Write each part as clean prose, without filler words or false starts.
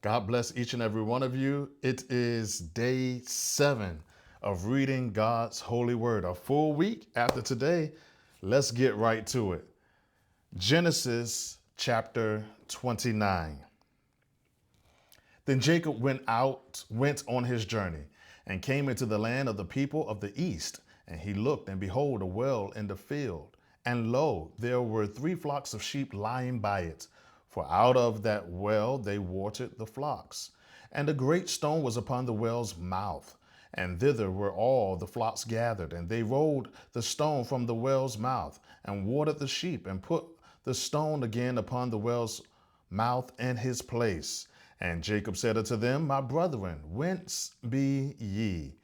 God bless each and every one of you. It is day 7 of reading God's holy word. A full week after today. Let's get right to it. Genesis chapter 29. Then Jacob went on his journey, and came into the land of the people of the east. And he looked, and behold, a well in the field. And lo, there were 3 flocks of sheep lying by it. For out of that well they watered the flocks. And a great stone was upon the well's mouth. And thither were all the flocks gathered. And they rolled the stone from the well's mouth, and watered the sheep, and put the stone again upon the well's mouth in his place. And Jacob said unto them, My brethren, whence be ye?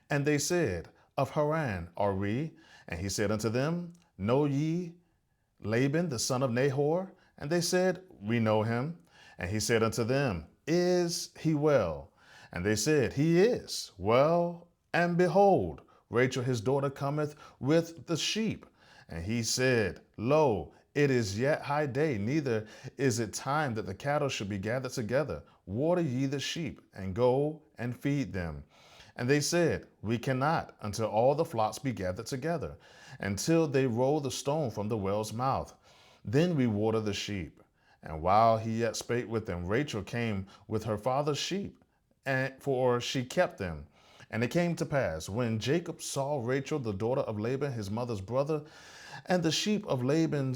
And they said, Of Haran are we. And he said unto them, Know ye Laban the son of Nahor? And they said, We know him. And he said unto them, Is he well? And they said, He is well. And behold, Rachel his daughter cometh with the sheep. And he said, Lo, it is yet high day, neither is it time that the cattle should be gathered together. Water ye the sheep, and go and feed them. And they said, We cannot, until all the flocks be gathered together, until they roll the stone from the well's mouth. Then we water the sheep. And while he yet spake with them, Rachel came with her father's sheep, and for she kept them. And it came to pass, when Jacob saw Rachel, the daughter of Laban, his mother's brother, and the sheep of Laban,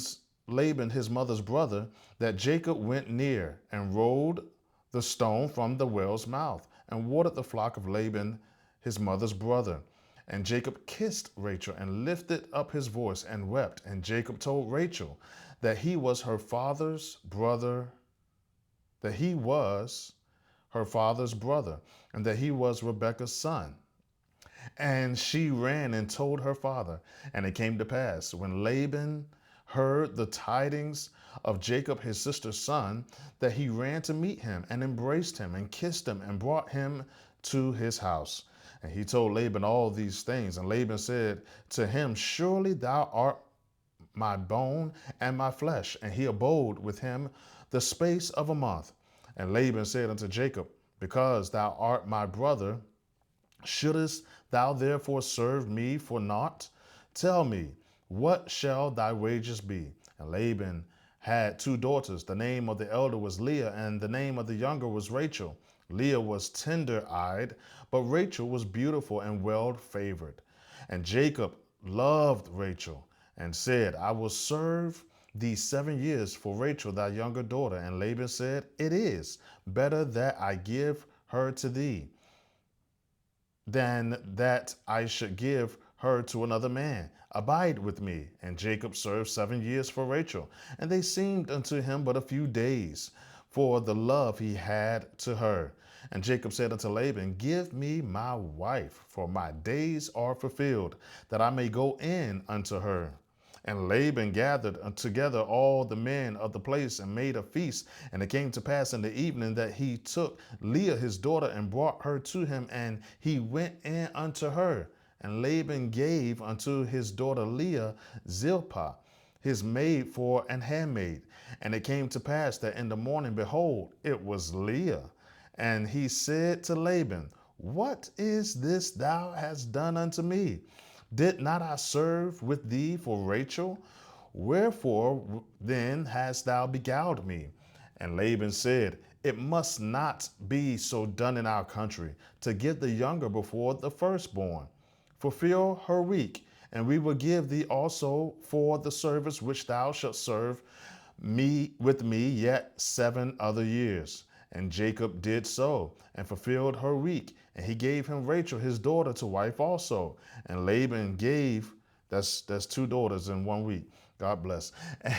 his mother's brother, that Jacob went near and rolled the stone from the well's mouth, and watered the flock of Laban, his mother's brother. And Jacob kissed Rachel, and lifted up his voice, and wept. And Jacob told Rachel that he was her father's brother, that he was her father's brother, and that he was Rebekah's son. And she ran and told her father. And it came to pass, when Laban heard the tidings of Jacob his sister's son, that he ran to meet him, and embraced him, and kissed him, and brought him to his house. And he told Laban all these things. And Laban said to him, Surely thou art my bone and my flesh. And he abode with him the space of a month. And Laban said unto Jacob, Because thou art my brother, shouldest thou therefore serve me for naught? Tell me, what shall thy wages be? And Laban had 2 daughters. The name of the elder was Leah, and the name of the younger was Rachel. Leah was tender-eyed, but Rachel was beautiful and well-favored. And Jacob loved Rachel, and said, I will serve thee 7 years for Rachel thy younger daughter. And Laban said, It is better that I give her to thee, than that I should give her to another man. Abide with me. And Jacob served 7 years for Rachel. And they seemed unto him but a few days, for the love he had to her. And Jacob said unto Laban, Give me my wife, for my days are fulfilled, that I may go in unto her. And Laban gathered together all the men of the place, and made a feast. And it came to pass in the evening, that he took Leah his daughter, and brought her to him, and he went in unto her. And Laban gave unto his daughter Leah Zilpah, his maid, for an handmaid. And it came to pass that in the morning, behold, it was Leah. And he said to Laban, What is this thou hast done unto me? Did not I serve with thee for Rachel? Wherefore then hast thou beguiled me? And Laban said, It must not be so done in our country, to give the younger before the firstborn. Fulfill her week, and we will give thee also for the service which thou shalt serve me with me yet 7 other years. And Jacob did so, and fulfilled her week. And he gave him Rachel his daughter to wife also. And Laban gave, that's 2 daughters in 1 week. God bless.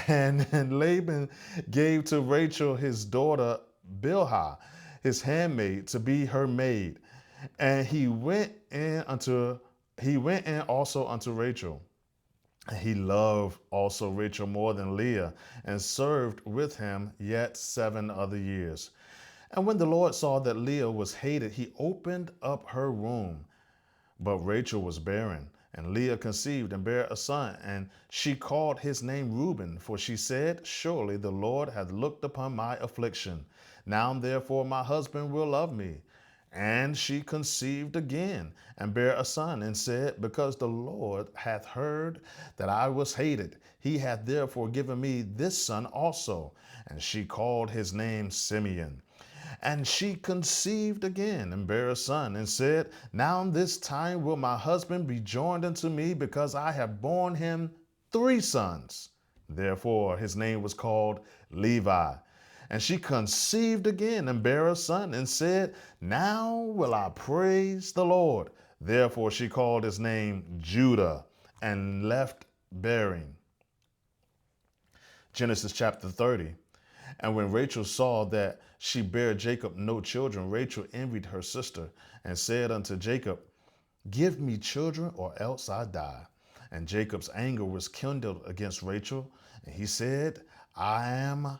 And Laban gave to Rachel his daughter Bilhah, his handmaid, to be her maid. And he went in also unto Rachel. He loved also Rachel more than Leah, and served with him yet 7 other years. And when the Lord saw that Leah was hated, he opened up her womb, but Rachel was barren, And Leah conceived and bare a son, and she called his name Reuben, for she said, surely the Lord hath looked upon my affliction. Now therefore my husband will love me. And she conceived again and bare a son, and said, because the Lord hath heard that I was hated, he hath therefore given me this son also. And she called his name Simeon. And she conceived again and bare a son, and said, now this time will my husband be joined unto me, because I have borne him 3 sons. Therefore his name was called Levi. And she conceived again and bare a son, and said, now will I praise the Lord. Therefore she called his name Judah, and left bearing. Genesis chapter 30. And when Rachel saw that she bare Jacob no children, Rachel envied her sister, and said unto Jacob, give me children, or else I die. And Jacob's anger was kindled against Rachel, and he said, I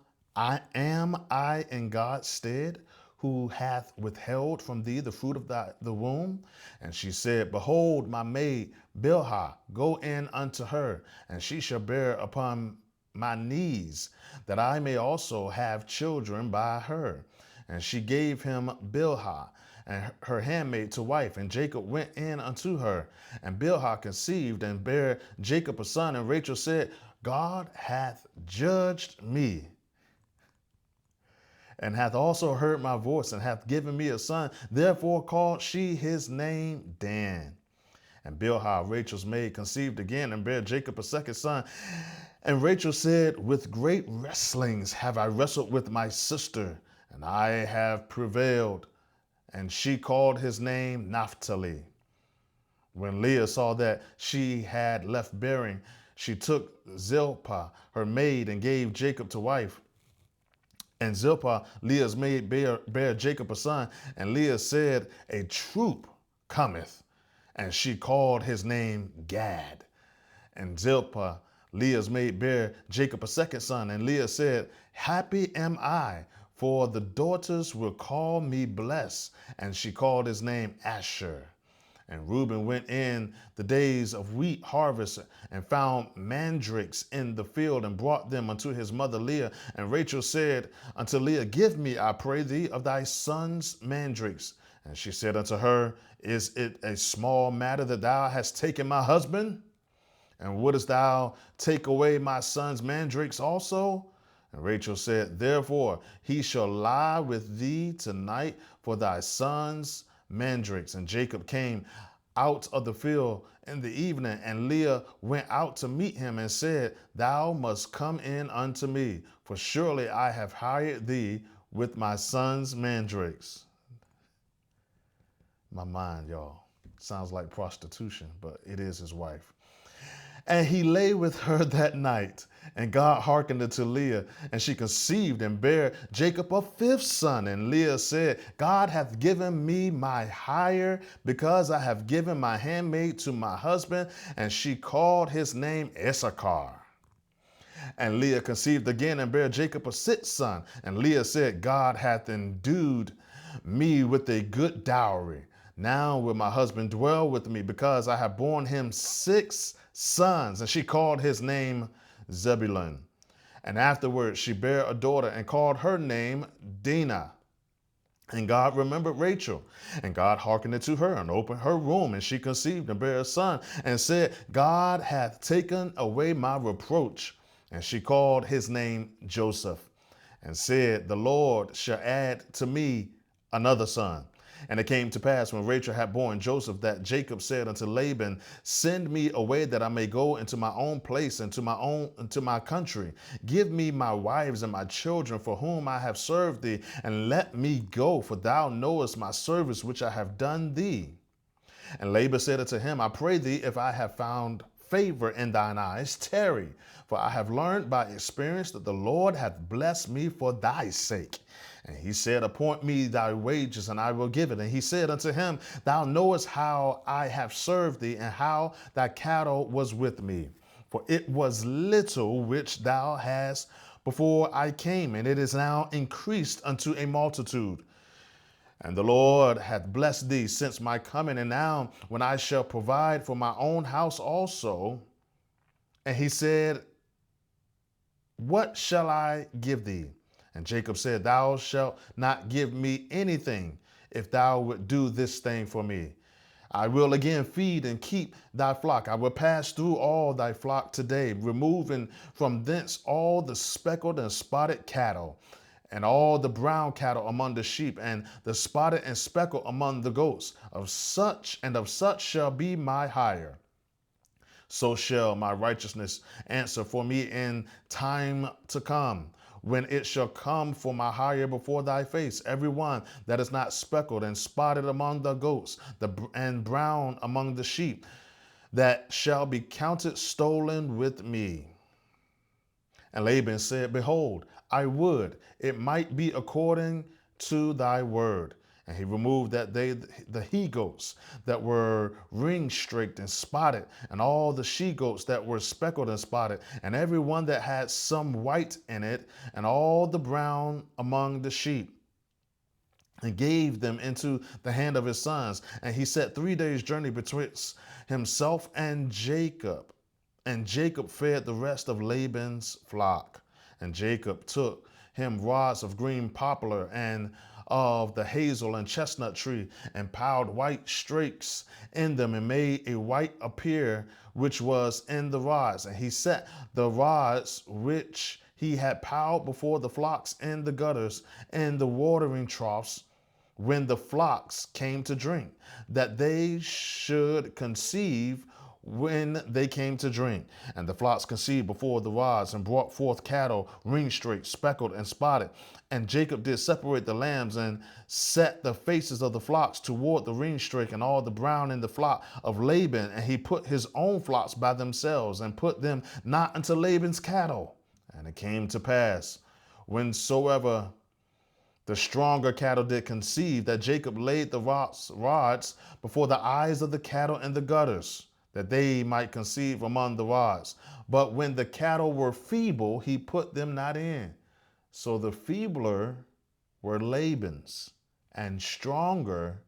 in God's stead, who hath withheld from thee the fruit of the womb? And she said, behold, my maid Bilhah, go in unto her, and she shall bear upon my knees, that I may also have children by her. And she gave him Bilhah, and her handmaid, to wife. And Jacob went in unto her, and Bilhah conceived and bare Jacob a son. And Rachel said, God hath judged me, and hath also heard my voice, and hath given me a son. Therefore called she his name Dan. And Bilhah, Rachel's maid, conceived again and bare Jacob a second son. And Rachel said, with great wrestlings have I wrestled with my sister, and I have prevailed. And she called his name Naphtali. When Leah saw that she had left bearing, she took Zilpah, her maid, and gave Jacob to wife. And Zilpah, Leah's maid, bare Jacob a son. And Leah said, a troop cometh. And she called his name Gad. And Zilpah, Leah's maid, bare Jacob a second son. And Leah said, happy am I, for the daughters will call me blessed. And she called his name Asher. And Reuben went in the days of wheat harvest, and found mandrakes in the field, and brought them unto his mother Leah. And Rachel said unto Leah, give me, I pray thee, of thy son's mandrakes. And she said unto her, is it a small matter that thou hast taken my husband? And wouldest thou take away my son's mandrakes also? And Rachel said, therefore he shall lie with thee tonight for thy son's mandrakes. And Jacob came out of the field in the evening, and Leah went out to meet him, and said, thou must come in unto me, for surely I have hired thee with my son's mandrakes. My mind, y'all, sounds like prostitution, but it is his wife. And he lay with her that night, and God hearkened unto Leah, and she conceived and bare Jacob a 5th son. And Leah said, God hath given me my hire, because I have given my handmaid to my husband. And she called his name Issachar. And Leah conceived again and bare Jacob a 6th son. And Leah said, God hath endued me with a good dowry. Now will my husband dwell with me, because I have borne him 6 sons. And she called his name Zebulun. And afterward she bare a daughter, and called her name Dinah. And God remembered Rachel, and God hearkened unto her, and opened her womb, and she conceived and bare a son, and said, God hath taken away my reproach. And she called his name Joseph, and said, the Lord shall add to me another son. And it came to pass, when Rachel had borne Joseph, that Jacob said unto Laban, send me away, that I may go into my own place, and into my country. Give me my wives and my children, for whom I have served thee, and let me go, for thou knowest my service which I have done thee. And Laban said unto him, I pray thee, if I have found favor in thine eyes, tarry. For I have learned by experience that the Lord hath blessed me for thy sake. And he said, appoint me thy wages, and I will give it. And he said unto him, thou knowest how I have served thee, and how thy cattle was with me. For it was little which thou hast before I came, and it is now increased unto a multitude. And the Lord hath blessed thee since my coming, and now when I shall provide for my own house also. And he said, what shall I give thee? And Jacob said, thou shalt not give me anything if thou would do this thing for me. I will again feed and keep thy flock. I will pass through all thy flock today, removing from thence all the speckled and spotted cattle, and all the brown cattle among the sheep, and the spotted and speckled among the goats. Of such shall be my hire. So shall my righteousness answer for me in time to come, when it shall come for my hire before thy face. Every one that is not speckled and spotted among the goats, and brown among the sheep, that shall be counted stolen with me. And Laban said, behold, I would it might be according to thy word. And he removed the he goats that were ring-streaked and spotted, and all the she goats that were speckled and spotted, and every one that had some white in it, and all the brown among the sheep, and gave them into the hand of his sons. And he set 3 days' journey betwixt himself and Jacob. And Jacob fed the rest of Laban's flock. And Jacob took him rods of green poplar and of the hazel and chestnut tree, and piled white streaks in them, and made a white appear which was in the rods. And he set the rods which he had piled before the flocks in the gutters and the watering troughs, when the flocks came to drink, that they should conceive when they came to drink. And the flocks conceived before the rods, and brought forth cattle, ring-streaked, speckled, and spotted. And Jacob did separate the lambs, and set the faces of the flocks toward the ring-streak, and all the brown in the flock of Laban. And he put his own flocks by themselves, and put them not unto Laban's cattle. And it came to pass, whensoever the stronger cattle did conceive, that Jacob laid the rods before the eyes of the cattle in the gutters, that they might conceive among the rods. But when the cattle were feeble, he put them not in. So the feebler were Laban's, and stronger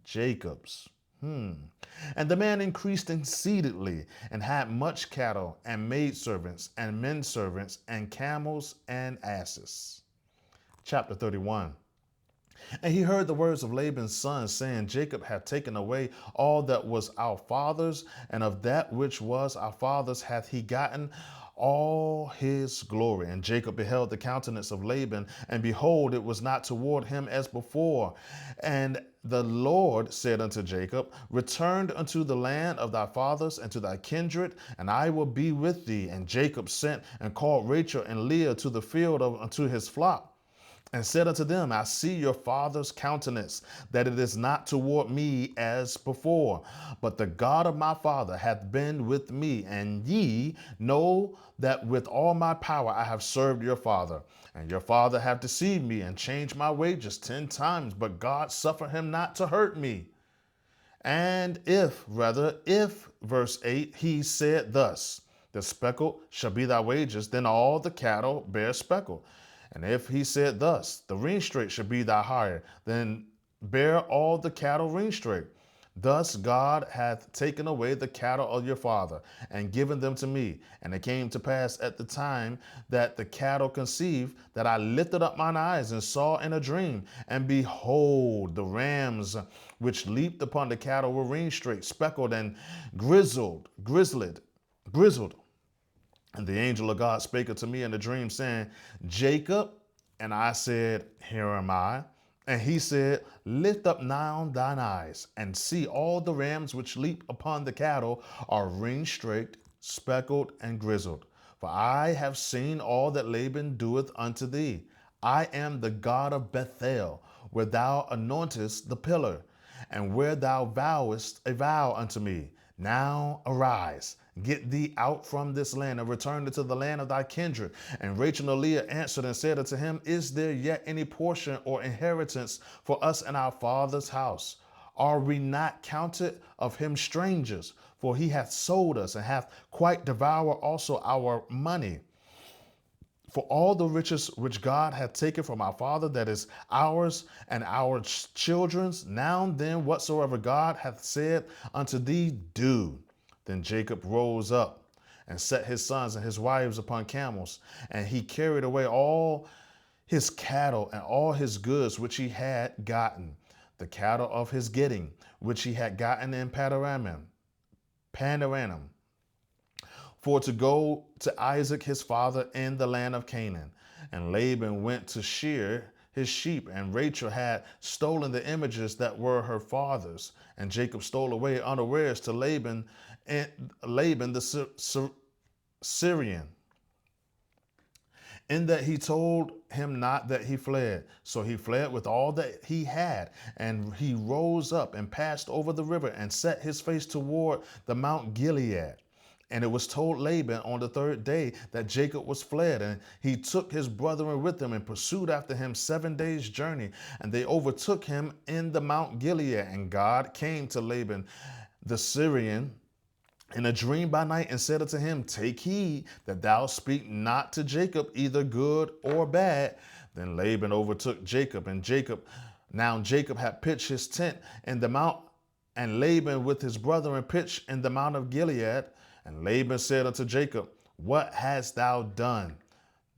Jacob's. And the man increased exceedingly, and had much cattle, and maidservants, and men servants, and camels, and asses. Chapter 31. And he heard the words of Laban's son, saying, Jacob hath taken away all that was our father's, and of that which was our father's hath he gotten all his glory. And Jacob beheld the countenance of Laban, and behold, it was not toward him as before. And the Lord said unto Jacob, return unto the land of thy fathers and to thy kindred, and I will be with thee. And Jacob sent and called Rachel and Leah to the field unto his flock, and said unto them, I see your father's countenance, that it is not toward me as before, but the God of my father hath been with me, and ye know that with all my power I have served your father. And your father hath deceived me, and changed my wages 10 times, but God suffered him not to hurt me. And if, verse 8, he said thus, the speckle shall be thy wages, then all the cattle bear speckle. And if he said thus, the ringstrait shall be thy hire, then bear all the cattle ringstrait. Thus God hath taken away the cattle of your father, and given them to me. And it came to pass at the time that the cattle conceived, that I lifted up mine eyes, and saw in a dream, and behold, the rams which leaped upon the cattle were ringstrait, speckled, and grizzled. And the angel of God spake unto me in the dream, saying, Jacob. And I said, here am I. And he said, lift up now thine eyes, and see all the rams which leap upon the cattle are ring-streaked, speckled, and grizzled. For I have seen all that Laban doeth unto thee. I am the God of Bethel, where thou anointest the pillar, and where thou vowest a vow unto me. Now arise, get thee out from this land, and return into the land of thy kindred. And Rachel and Leah answered and said unto him, is there yet any portion or inheritance for us in our father's house? Are we not counted of him strangers? For he hath sold us, and hath quite devoured also our money. For all the riches which God hath taken from our father, that is ours and our children's, now then whatsoever God hath said unto thee, do. Then Jacob rose up and set his sons and his wives upon camels, and he carried away all his cattle and all his goods which he had gotten, the cattle of his getting, which he had gotten in Paneranum, for to go to Isaac his father in the land of Canaan. And Laban went to shear his sheep, and Rachel had stolen the images that were her father's. And Jacob stole away unawares to Laban, and Laban the Syrian, in that he told him not that he fled. So he fled with all that he had, and he rose up and passed over the river and set his face toward the Mount Gilead. And it was told Laban on the third day that Jacob was fled, and he took his brethren with him and pursued after him 7 days' journey. And they overtook him in the Mount Gilead. And God came to Laban the Syrian in a dream by night and said unto him, take heed that thou speak not to Jacob either good or bad. Then Laban overtook Jacob, and Jacob had pitched his tent in the mount, and Laban with his brethren pitched in the mount of Gilead. And Laban said unto Jacob, what hast thou done,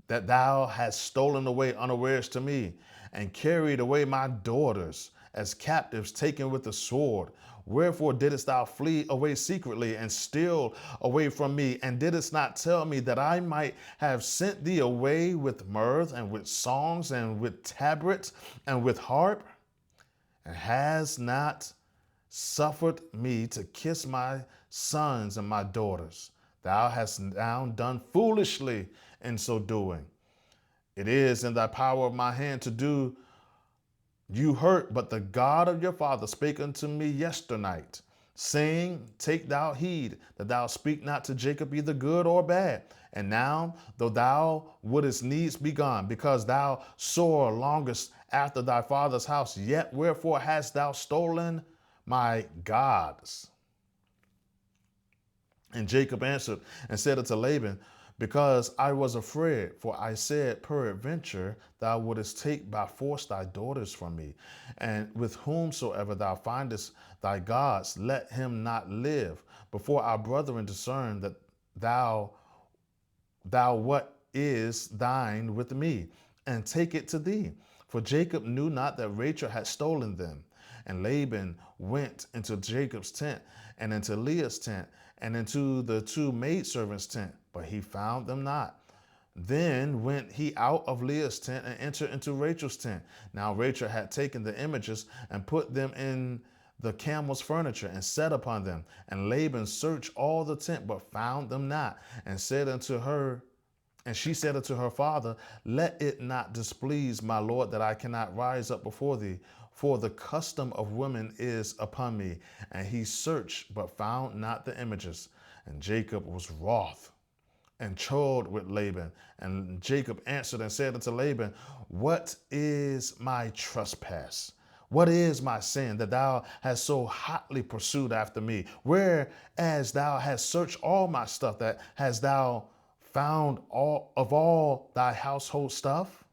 that thou hast stolen away unawares to me, and carried away my daughters as captives taken with the sword? Wherefore didst thou flee away secretly and steal away from me, and didst not tell me that I might have sent thee away with mirth and with songs and with tabrets and with harp? And has not suffered me to kiss my sons and my daughters. Thou hast now done foolishly in so doing. It is in thy power of my hand to do you hurt, but the God of your father spake unto me yesternight, saying, take thou heed that thou speak not to Jacob either good or bad. And now, though thou wouldest needs be gone, because thou sore longest after thy father's house, yet wherefore hast thou stolen my gods? And Jacob answered and said unto Laban, because I was afraid, for I said, peradventure thou wouldest take by force thy daughters from me. And with whomsoever thou findest thy gods, let him not live, before our brethren discern that thou what is thine with me, and take it to thee. For Jacob knew not that Rachel had stolen them. And Laban went into Jacob's tent, and into Leah's tent, and into the two maidservants' tent, but he found them not. Then went he out of Leah's tent and entered into Rachel's tent. Now Rachel had taken the images and put them in the camel's furniture and sat upon them. And Laban searched all the tent, but found them not, and said unto her, and she said unto her father, let it not displease my lord that I cannot rise up before thee, for the custom of women is upon me. And he searched, but found not the images. And Jacob was wroth and chode with Laban. And Jacob answered and said unto Laban, what is my trespass? What is my sin that thou hast so hotly pursued after me? Whereas thou hast searched all my stuff, that hast thou found all thy household stuff?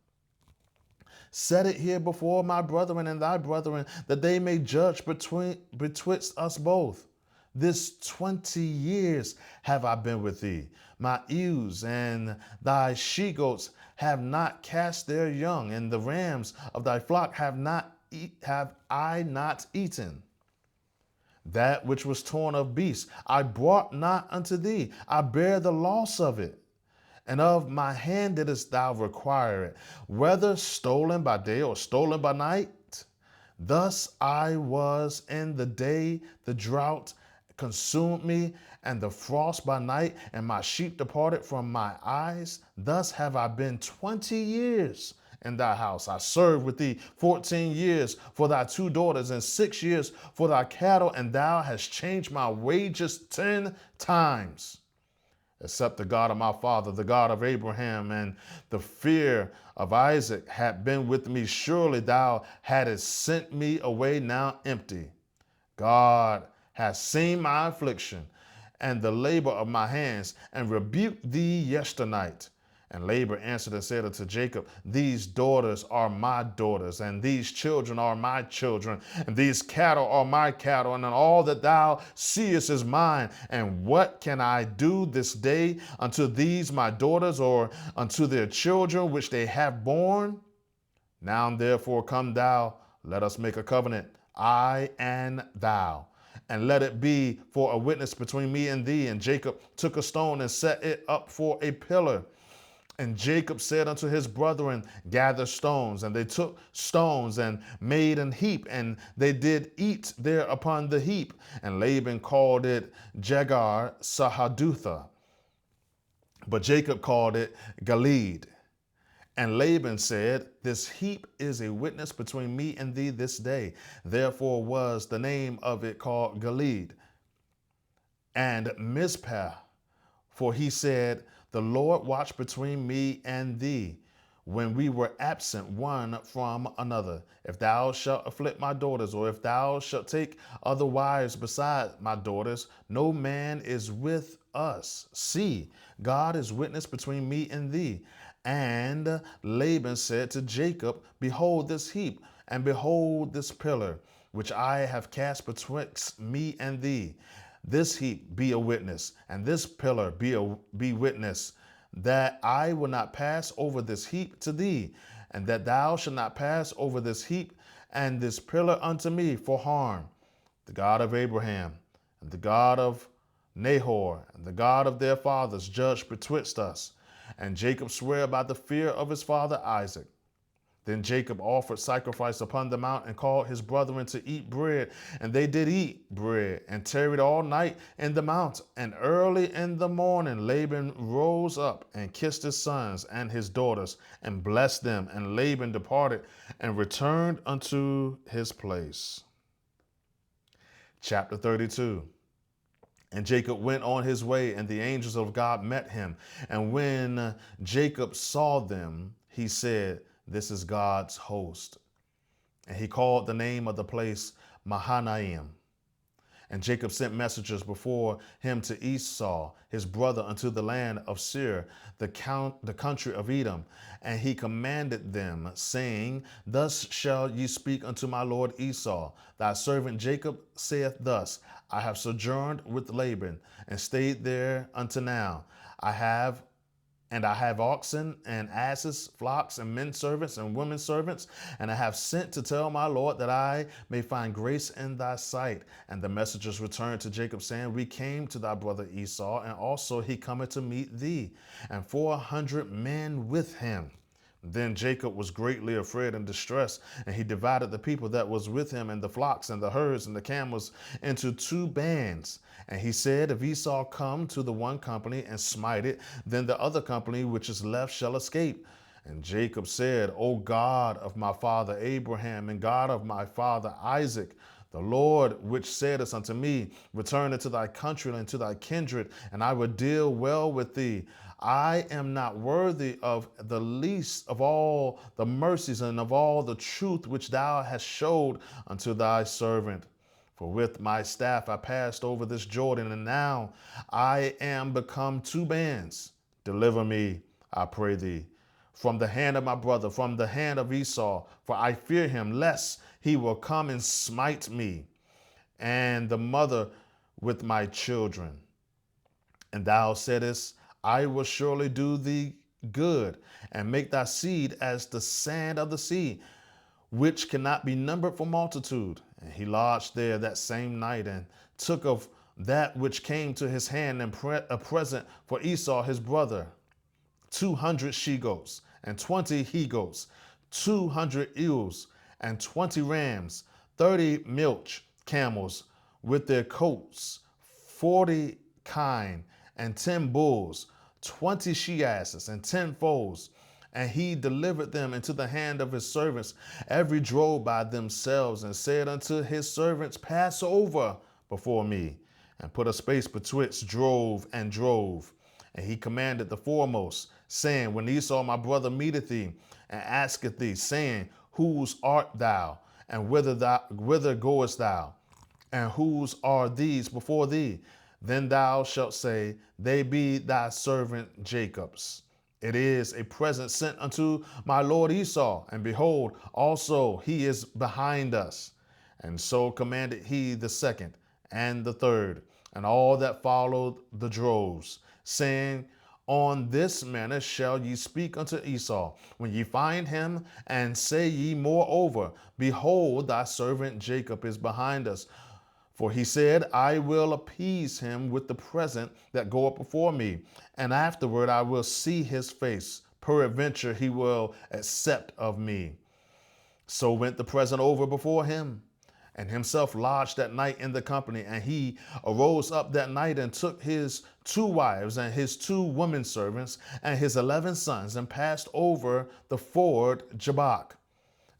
Set it here before my brethren and thy brethren, that they may judge betwixt us both. This 20 years have I been with thee. My ewes and thy she-goats have not cast their young, and the rams of thy flock have I not eaten. That which was torn of beasts I brought not unto thee. I bear the loss of it, and of my hand didst thou require it, whether stolen by day or stolen by night. Thus I was in the day, the drought consumed me, and the frost by night, and my sheep departed from my eyes. Thus have I been 20 years in thy house. I served with thee 14 years for thy two daughters, and 6 years for thy cattle, and thou hast changed my wages 10 times. Except the God of my father, the God of Abraham, and the fear of Isaac had been with me, surely thou hadst sent me away now empty. God has seen my affliction and the labor of my hands, and rebuked thee yesternight. And Laban answered and said unto Jacob, these daughters are my daughters, and these children are my children, and these cattle are my cattle, and all that thou seest is mine. And what can I do this day unto these my daughters, or unto their children which they have borne? Now therefore come thou, let us make a covenant, I and thou, and let it be for a witness between me and thee. And Jacob took a stone and set it up for a pillar. And Jacob said unto his brethren, gather stones. And they took stones and made an heap, and they did eat there upon the heap. And Laban called it Jegar Sahadutha, but Jacob called it Gilead. And Laban said, this heap is a witness between me and thee this day. Therefore was the name of it called Gilead. And Mizpah, for he said, the Lord watched between me and thee when we were absent one from another. If thou shalt afflict my daughters, or if thou shalt take other wives beside my daughters, no man is with us. See, God is witness between me and thee. And Laban said to Jacob, behold this heap, and behold this pillar, which I have cast betwixt me and thee. This heap be a witness, and this pillar be witness, that I will not pass over this heap to thee, and that thou shalt not pass over this heap and this pillar unto me for harm. The God of Abraham, and the God of Nahor, and the God of their fathers judge betwixt us. And Jacob sware by the fear of his father Isaac. Then Jacob offered sacrifice upon the mount, and called his brethren to eat bread. And they did eat bread, and tarried all night in the mount. And early in the morning Laban rose up, and kissed his sons and his daughters, and blessed them. And Laban departed, and returned unto his place. Chapter 32. And Jacob went on his way, and the angels of God met him. And when Jacob saw them, he said, this is God's host. And he called the name of the place Mahanaim. And Jacob sent messengers before him to Esau, his brother, unto the land of Seir, the country of Edom. And he commanded them, saying, thus shall ye speak unto my lord Esau. Thy servant Jacob saith thus, I have sojourned with Laban, and stayed there unto now. I have oxen and asses, flocks and men servants and women servants, and I have sent to tell my Lord that I may find grace in thy sight. And the messengers returned to Jacob, saying, we came to thy brother Esau, and also he cometh to meet thee, and 400 men with him. Then Jacob was greatly afraid and distressed, and he divided the people that was with him, and the flocks and the herds and the camels, into 2 bands. And he said, if Esau come to the one company and smite it, then the other company which is left shall escape. And Jacob said, O God of my father Abraham, and God of my father Isaac, the Lord which saidest unto me, return into thy country and to thy kindred, and I will deal well with thee. I am not worthy of the least of all the mercies and of all the truth which thou hast showed unto thy servant. For with my staff I passed over this Jordan, and now I am become 2 bands. Deliver me, I pray thee, from the hand of my brother, from the hand of Esau, for I fear him, lest he will come and smite me, and the mother with my children. And thou saidest, I will surely do thee good, and make thy seed as the sand of the sea, which cannot be numbered for multitude. And he lodged there that same night, and took of that which came to his hand, and a present for Esau his brother, 200 she-goats, and 20 he-goats, 200 ewes, and 20 rams, 30 milch camels with their coats, 40 kine, and 10 bulls, 20 she-asses, and 10 foals. And he delivered them into the hand of his servants, every drove by themselves, and said unto his servants, pass over before me, and put a space betwixt drove and drove. And he commanded the foremost, saying, when Esau my brother meeteth thee, and asketh thee, saying, whose art thou, and whither goest thou, and whose are these before thee? Then thou shalt say, they be thy servant Jacob's. It is a present sent unto my lord Esau, and behold, also he is behind us. And so commanded he the second and the third, and all that followed the droves, saying, on this manner shall ye speak unto Esau, when ye find him, and say ye moreover, behold, thy servant Jacob is behind us. For he said, I will appease him with the present that goeth before me, and afterward I will see his face. Peradventure he will accept of me. So went the present over before him, and himself lodged that night in the company. And he arose up that night and took his 2 wives and his 2 women servants and his 11 sons and passed over the ford Jabbok.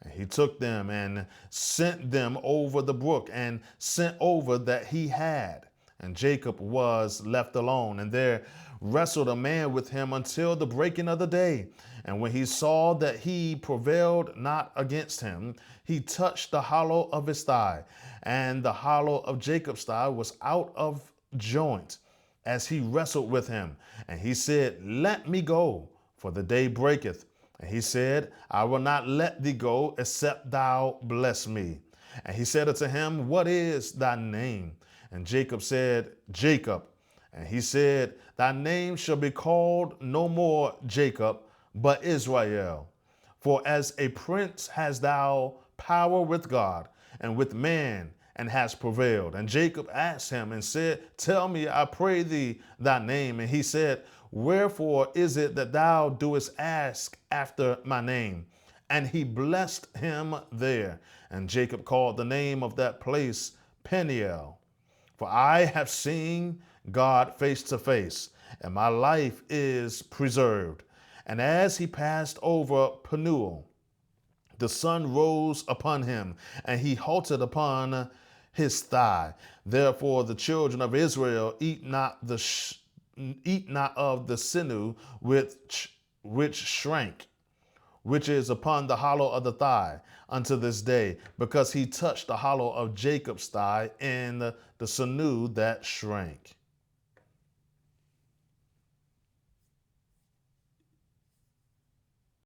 And he took them and sent them over the brook and sent over that he had. And Jacob was left alone, and there wrestled a man with him until the breaking of the day. And when he saw that he prevailed not against him, he touched the hollow of his thigh, and the hollow of Jacob's thigh was out of joint as he wrestled with him. And he said, let me go, for the day breaketh. And he said, I will not let thee go, except thou bless me. And he said unto him, what is thy name? And Jacob said, Jacob. And he said, thy name shall be called no more Jacob, but Israel. For as a prince hast thou power with God and with man, and hast prevailed. And Jacob asked him and said, tell me, I pray thee, thy name. And he said, wherefore is it that thou doest ask after my name? And he blessed him there. And Jacob called the name of that place Peniel. For I have seen God face to face, and my life is preserved. And as he passed over Penuel, the sun rose upon him, and he halted upon his thigh. Therefore the children of Israel eat not of the sinew which shrank, which is upon the hollow of the thigh, unto this day, because he touched the hollow of Jacob's thigh in the sinew that shrank.